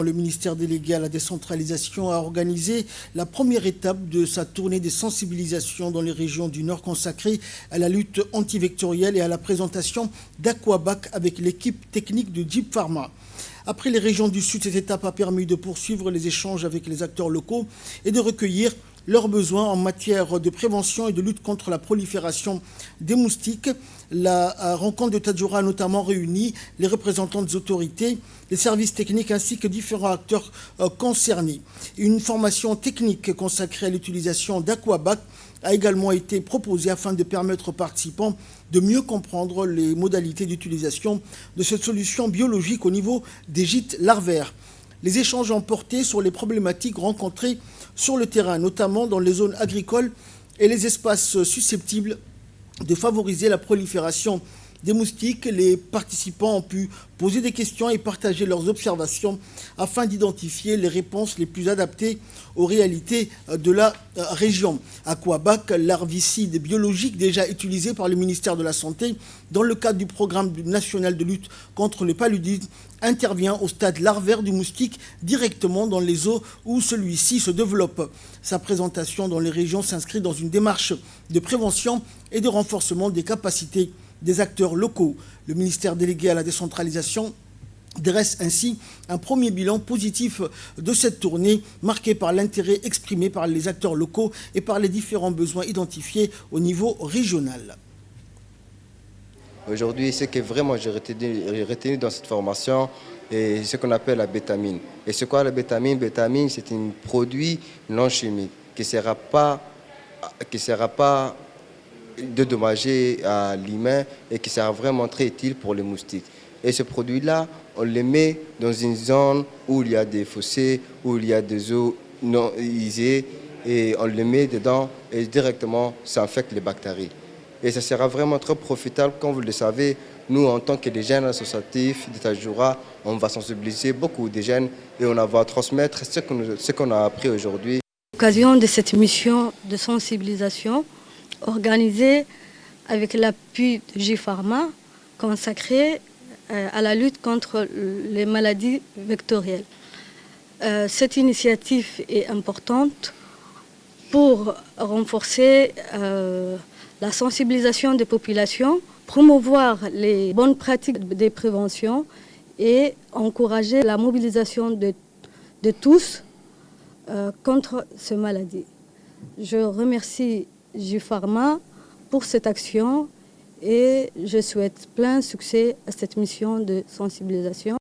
Le ministère délégué à la décentralisation a organisé la première étape de sa tournée de sensibilisation dans les régions du Nord consacrée à la lutte antivectorielle et à la présentation d'Aquabac avec l'équipe technique de Jeep Pharma. Après les régions du Sud, cette étape a permis de poursuivre les échanges avec les acteurs locaux et de recueillir leurs besoins en matière de prévention et de lutte contre la prolifération des moustiques. La rencontre de Tadjoura a notamment réuni les représentants des autorités, les services techniques ainsi que différents acteurs concernés. Une formation technique consacrée à l'utilisation d'Aquabac a également été proposée afin de permettre aux participants de mieux comprendre les modalités d'utilisation de cette solution biologique au niveau des gîtes larvaires. Les échanges ont porté sur les problématiques rencontrées sur le terrain, notamment dans les zones agricoles et les espaces susceptibles de favoriser la prolifération des moustiques. Les participants ont pu poser des questions et partager leurs observations afin d'identifier les réponses les plus adaptées aux réalités de la région. Aquabac, larvicide biologique déjà utilisé par le ministère de la Santé dans le cadre du programme national de lutte contre le paludisme, intervient au stade larvaire du moustique directement dans les eaux où celui-ci se développe. Sa présentation dans les régions s'inscrit dans une démarche de prévention et de renforcement des capacités des acteurs locaux. Le ministère délégué à la décentralisation dresse ainsi un premier bilan positif de cette tournée marquée par l'intérêt exprimé par les acteurs locaux et par les différents besoins identifiés au niveau régional. Aujourd'hui, ce que vraiment j'ai retenu dans cette formation, c'est ce qu'on appelle la bétamine. Et c'est quoi la bétamine? Bétamine, c'est un produit non chimique qui ne sera pas dédommager à l'humain et qui sera vraiment très utile pour les moustiques. Et ce produit-là, on le met dans une zone où il y a des fossés, où il y a des eaux non usées, et on le met dedans et directement ça infecte les bactéries. Et ça sera vraiment très profitable. Comme vous le savez, nous, en tant que des jeunes associatifs de Tadjoura, on va sensibiliser beaucoup de jeunes et on va transmettre ce qu'on a appris aujourd'hui. À l'occasion de cette mission de sensibilisation, organisée avec l'appui de Jeep Pharma, consacrée à la lutte contre les maladies vectorielles. Cette initiative est importante pour renforcer la sensibilisation des populations, promouvoir les bonnes pratiques de prévention et encourager la mobilisation de tous contre ces maladies. Je remercie Jeep Pharma pour cette action et je souhaite plein succès à cette mission de sensibilisation.